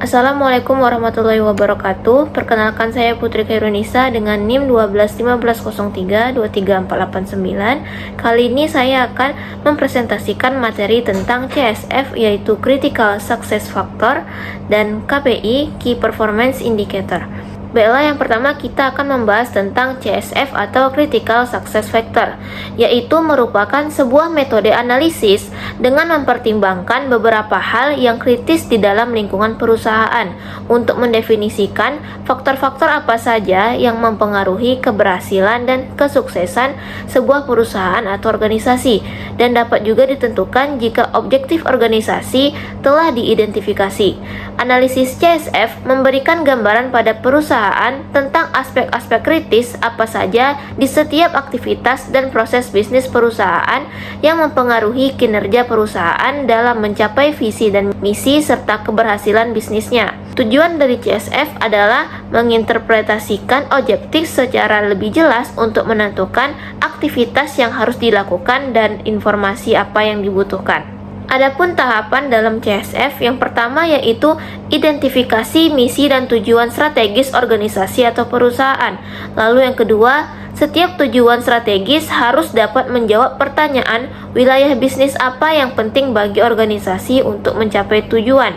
Assalamualaikum warahmatullahi wabarakatuh. Perkenalkan, saya Putri Khairunisa dengan NIM 12150323489. Kali ini saya akan mempresentasikan materi tentang CSF, yaitu Critical Success Factor, dan KPI, Key Performance Indicator. Baiklah, yang pertama kita akan membahas tentang CSF atau Critical Success Factor, yaitu merupakan sebuah metode analisis dengan mempertimbangkan beberapa hal yang kritis di dalam lingkungan perusahaan untuk mendefinisikan faktor-faktor apa saja yang mempengaruhi keberhasilan dan kesuksesan sebuah perusahaan atau organisasi, dan dapat juga ditentukan jika objektif organisasi telah diidentifikasi. Analisis CSF memberikan gambaran pada perusahaan tentang aspek-aspek kritis apa saja di setiap aktivitas dan proses bisnis perusahaan yang mempengaruhi kinerja perusahaan dalam mencapai visi dan misi serta keberhasilan bisnisnya. Tujuan dari CSF adalah menginterpretasikan objektif secara lebih jelas untuk menentukan aktivitas yang harus dilakukan dan informasi apa yang dibutuhkan. Adapun tahapan dalam CSF, yang pertama yaitu identifikasi misi dan tujuan strategis organisasi atau perusahaan. Lalu yang kedua, setiap tujuan strategis harus dapat menjawab pertanyaan wilayah bisnis apa yang penting bagi organisasi untuk mencapai tujuan.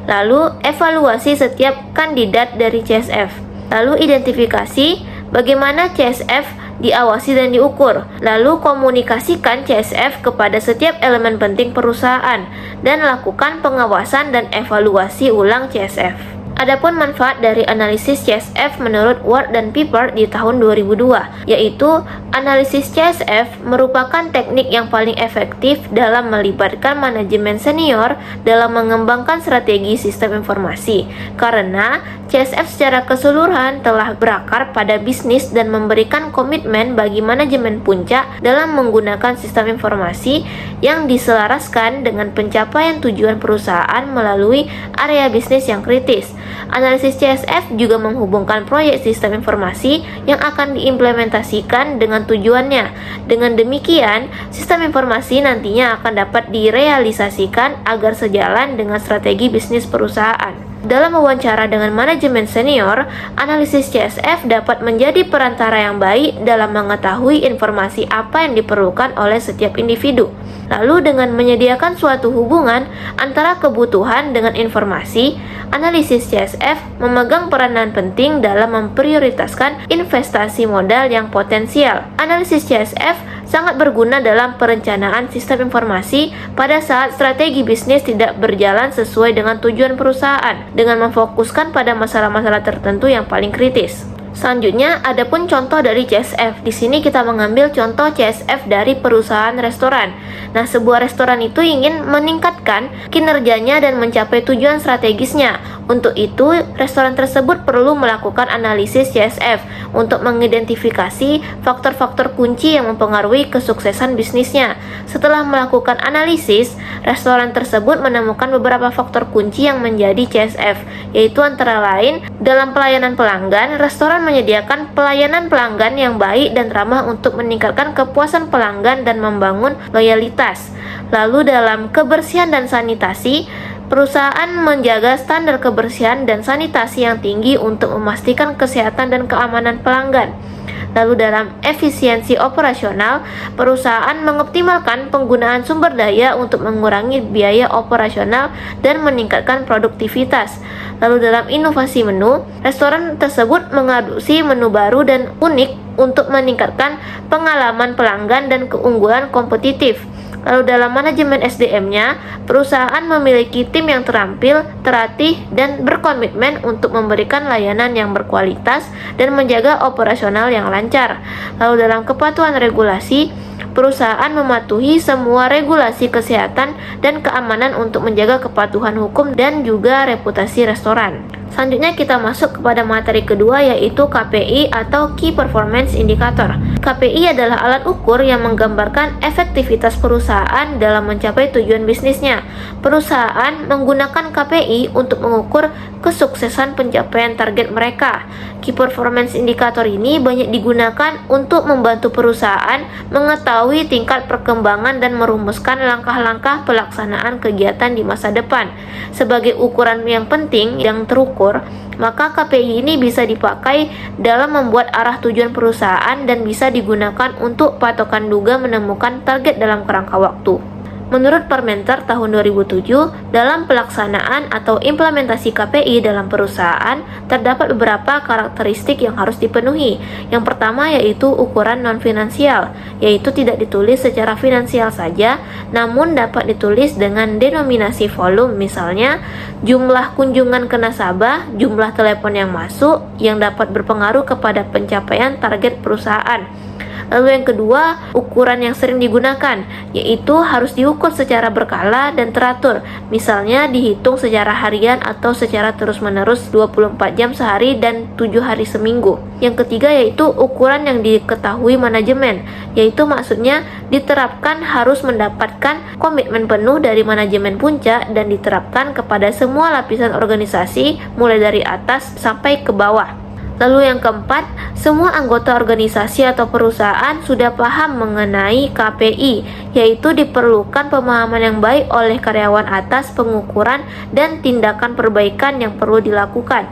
Lalu evaluasi setiap kandidat dari CSF. Lalu identifikasi bagaimana CSF diawasi dan diukur, lalu komunikasikan CSF kepada setiap elemen penting perusahaan, dan lakukan pengawasan dan evaluasi ulang CSF. Adapun manfaat dari analisis CSF menurut Ward dan Piper di tahun 2002, yaitu analisis CSF merupakan teknik yang paling efektif dalam melibatkan manajemen senior dalam mengembangkan strategi sistem informasi, karena CSF secara keseluruhan telah berakar pada bisnis dan memberikan komitmen bagi manajemen puncak dalam menggunakan sistem informasi yang diselaraskan dengan pencapaian tujuan perusahaan melalui area bisnis yang kritis. Analisis CSF juga menghubungkan proyek sistem informasi yang akan diimplementasikan dengan tujuannya. Dengan demikian, sistem informasi nantinya akan dapat direalisasikan agar sejalan dengan strategi bisnis perusahaan. Dalam wawancara dengan manajemen senior, analisis CSF dapat menjadi perantara yang baik dalam mengetahui informasi apa yang diperlukan oleh setiap individu. Lalu dengan menyediakan suatu hubungan antara kebutuhan dengan informasi, analisis CSF memegang peranan penting dalam memprioritaskan investasi modal yang potensial. Analisis CSF sangat berguna dalam perencanaan sistem informasi pada saat strategi bisnis tidak berjalan sesuai dengan tujuan perusahaan, dengan memfokuskan pada masalah-masalah tertentu yang paling kritis. Selanjutnya, adapun contoh dari CSF. Di sini kita mengambil contoh CSF dari perusahaan restoran. Nah, sebuah restoran itu ingin meningkatkan kinerjanya dan mencapai tujuan strategisnya. Untuk itu, restoran tersebut perlu melakukan analisis CSF untuk mengidentifikasi faktor-faktor kunci yang mempengaruhi kesuksesan bisnisnya. Setelah melakukan analisis, restoran tersebut menemukan beberapa faktor kunci yang menjadi CSF, yaitu antara lain, dalam pelayanan pelanggan, restoran menyediakan pelayanan pelanggan yang baik dan ramah untuk meningkatkan kepuasan pelanggan dan membangun loyalitas. Lalu dalam kebersihan dan sanitasi, perusahaan menjaga standar kebersihan dan sanitasi yang tinggi untuk memastikan kesehatan dan keamanan pelanggan. Lalu dalam efisiensi operasional, perusahaan mengoptimalkan penggunaan sumber daya untuk mengurangi biaya operasional dan meningkatkan produktivitas. Lalu dalam inovasi menu, restoran tersebut mengadopsi menu baru dan unik untuk meningkatkan pengalaman pelanggan dan keunggulan kompetitif. Lalu dalam manajemen SDM-nya, perusahaan memiliki tim yang terampil, terlatih, dan berkomitmen untuk memberikan layanan yang berkualitas dan menjaga operasional yang lancar. Lalu dalam kepatuhan regulasi, perusahaan mematuhi semua regulasi kesehatan dan keamanan untuk menjaga kepatuhan hukum dan juga reputasi restoran. Selanjutnya kita masuk kepada materi kedua, yaitu KPI atau Key Performance Indicator. KPI adalah alat ukur yang menggambarkan efektivitas perusahaan dalam mencapai tujuan bisnisnya. Perusahaan menggunakan KPI untuk mengukur kesuksesan pencapaian target mereka. Key Performance Indicator ini banyak digunakan untuk membantu perusahaan mengetahui tingkat perkembangan dan merumuskan langkah-langkah pelaksanaan kegiatan di masa depan. Sebagai ukuran yang penting yang terukur, maka KPI ini bisa dipakai dalam membuat arah tujuan perusahaan dan bisa digunakan untuk patokan duga menemukan target dalam kerangka waktu. Menurut Parmenter tahun 2007, dalam pelaksanaan atau implementasi KPI dalam perusahaan, terdapat beberapa karakteristik yang harus dipenuhi. Yang pertama yaitu ukuran non-finansial, yaitu tidak ditulis secara finansial saja, namun dapat ditulis dengan denominasi volume, misalnya jumlah kunjungan ke nasabah, jumlah telepon yang masuk, yang dapat berpengaruh kepada pencapaian target perusahaan. Lalu yang kedua, ukuran yang sering digunakan, yaitu harus diukur secara berkala dan teratur, misalnya dihitung secara harian atau secara terus-menerus 24 jam sehari dan 7 hari seminggu. Yang ketiga yaitu ukuran yang diketahui manajemen, yaitu maksudnya diterapkan harus mendapatkan komitmen penuh dari manajemen puncak dan diterapkan kepada semua lapisan organisasi mulai dari atas sampai ke bawah. Lalu yang keempat, semua anggota organisasi atau perusahaan sudah paham mengenai KPI, yaitu diperlukan pemahaman yang baik oleh karyawan atas pengukuran dan tindakan perbaikan yang perlu dilakukan.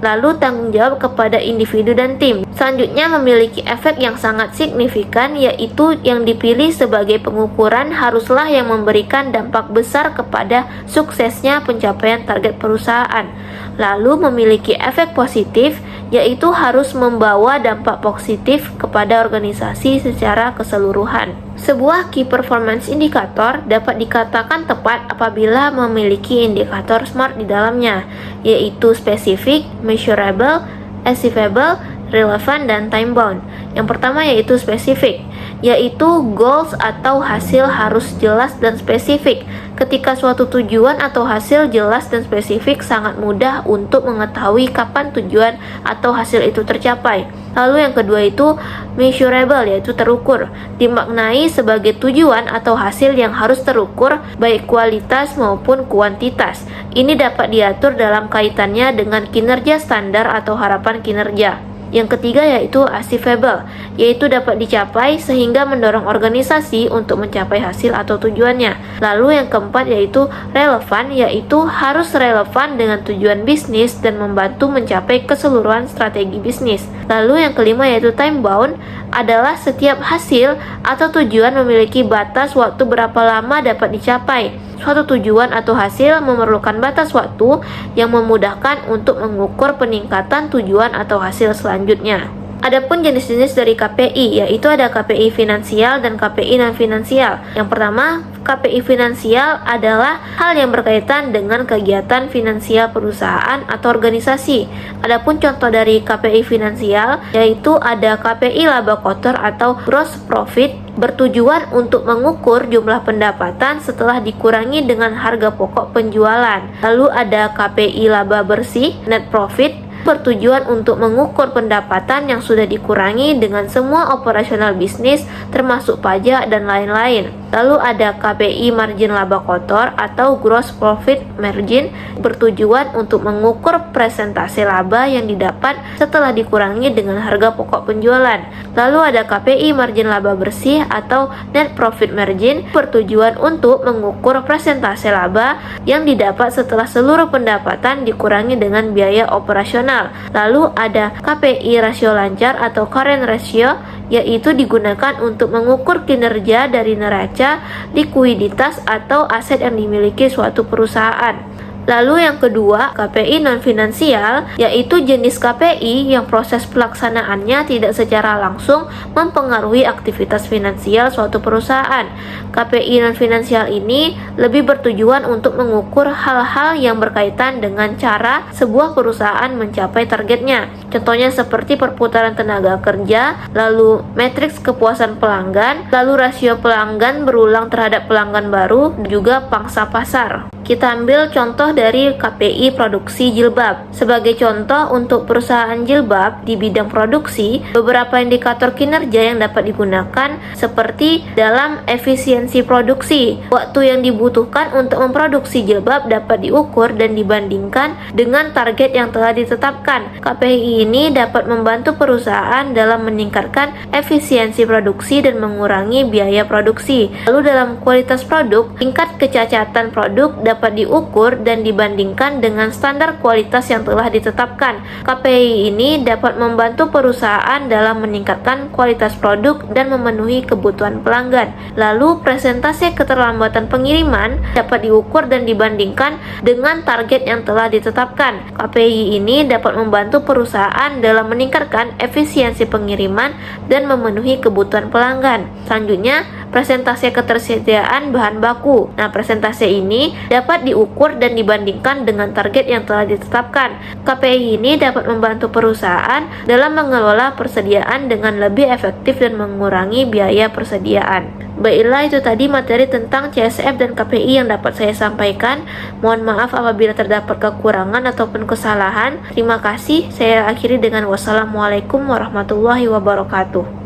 Lalu tanggung jawab kepada individu dan tim. Selanjutnya memiliki efek yang sangat signifikan, yaitu yang dipilih sebagai pengukuran haruslah yang memberikan dampak besar kepada suksesnya pencapaian target perusahaan. Lalu memiliki efek positif, yaitu harus membawa dampak positif kepada organisasi secara keseluruhan. Sebuah Key Performance Indicator dapat dikatakan tepat apabila memiliki indikator SMART di dalamnya, yaitu spesifik, measurable, achievable, relevant, dan time bound. Yang pertama yaitu spesifik, yaitu goals atau hasil harus jelas dan spesifik. Ketika suatu tujuan atau hasil jelas dan spesifik, sangat mudah untuk mengetahui kapan tujuan atau hasil itu tercapai. Lalu yang kedua itu measurable, yaitu terukur. Dimaknai sebagai tujuan atau hasil yang harus terukur, baik kualitas maupun kuantitas. Ini dapat diatur dalam kaitannya dengan kinerja standar atau harapan kinerja. Yang ketiga yaitu achievable, yaitu dapat dicapai sehingga mendorong organisasi untuk mencapai hasil atau tujuannya. Lalu yang keempat yaitu relevan, yaitu harus relevan dengan tujuan bisnis dan membantu mencapai keseluruhan strategi bisnis. Lalu yang kelima yaitu time bound, adalah setiap hasil atau tujuan memiliki batas waktu berapa lama dapat dicapai. Suatu tujuan atau hasil memerlukan batas waktu yang memudahkan untuk mengukur peningkatan tujuan atau hasil selanjutnya. Adapun jenis-jenis dari KPI, yaitu ada KPI finansial dan KPI non-finansial. Yang pertama, KPI finansial adalah hal yang berkaitan dengan kegiatan finansial perusahaan atau organisasi. Adapun contoh dari KPI finansial, yaitu ada KPI laba kotor atau gross profit, bertujuan untuk mengukur jumlah pendapatan setelah dikurangi dengan harga pokok penjualan. Lalu ada KPI laba bersih, net profit, bertujuan untuk mengukur pendapatan yang sudah dikurangi dengan semua operasional bisnis termasuk pajak dan lain-lain. Lalu ada KPI margin laba kotor atau gross profit margin, bertujuan untuk mengukur presentase laba yang didapat setelah dikurangi dengan harga pokok penjualan. Lalu ada KPI margin laba bersih atau net profit margin, bertujuan untuk mengukur presentase laba yang didapat setelah seluruh pendapatan dikurangi dengan biaya operasional. Lalu ada KPI rasio lancar atau current ratio, yaitu digunakan untuk mengukur kinerja dari neraca, likuiditas atau aset yang dimiliki suatu perusahaan. Lalu yang kedua, KPI non-finansial, yaitu jenis KPI yang proses pelaksanaannya tidak secara langsung mempengaruhi aktivitas finansial suatu perusahaan. KPI non-finansial ini lebih bertujuan untuk mengukur hal-hal yang berkaitan dengan cara sebuah perusahaan mencapai targetnya. Contohnya seperti perputaran tenaga kerja, lalu matriks kepuasan pelanggan, lalu rasio pelanggan berulang terhadap pelanggan baru, juga pangsa pasar. Kita ambil contoh dari KPI produksi jilbab. Sebagai contoh, untuk perusahaan jilbab di bidang produksi, beberapa indikator kinerja yang dapat digunakan seperti dalam efisiensi produksi. Waktu yang dibutuhkan untuk memproduksi jilbab dapat diukur dan dibandingkan dengan target yang telah ditetapkan. KPI ini dapat membantu perusahaan dalam meningkatkan efisiensi produksi dan mengurangi biaya produksi. Lalu dalam kualitas produk, tingkat kecacatan produk dapat diukur dan dibandingkan dengan standar kualitas yang telah ditetapkan. KPI ini dapat membantu perusahaan dalam meningkatkan kualitas produk dan memenuhi kebutuhan pelanggan. Lalu presentasi keterlambatan pengiriman dapat diukur dan dibandingkan dengan target yang telah ditetapkan. KPI ini dapat membantu perusahaan dalam meningkatkan efisiensi pengiriman dan memenuhi kebutuhan pelanggan. Selanjutnya, presentasi ketersediaan bahan baku. Nah, presentasi ini dapat diukur dan dibandingkan dengan target yang telah ditetapkan. KPI ini dapat membantu perusahaan dalam mengelola persediaan dengan lebih efektif dan mengurangi biaya persediaan. Baiklah, itu tadi materi tentang CSF dan KPI yang dapat saya sampaikan. Mohon maaf apabila terdapat kekurangan ataupun kesalahan. Terima kasih. Saya akhiri dengan wassalamualaikum warahmatullahi wabarakatuh.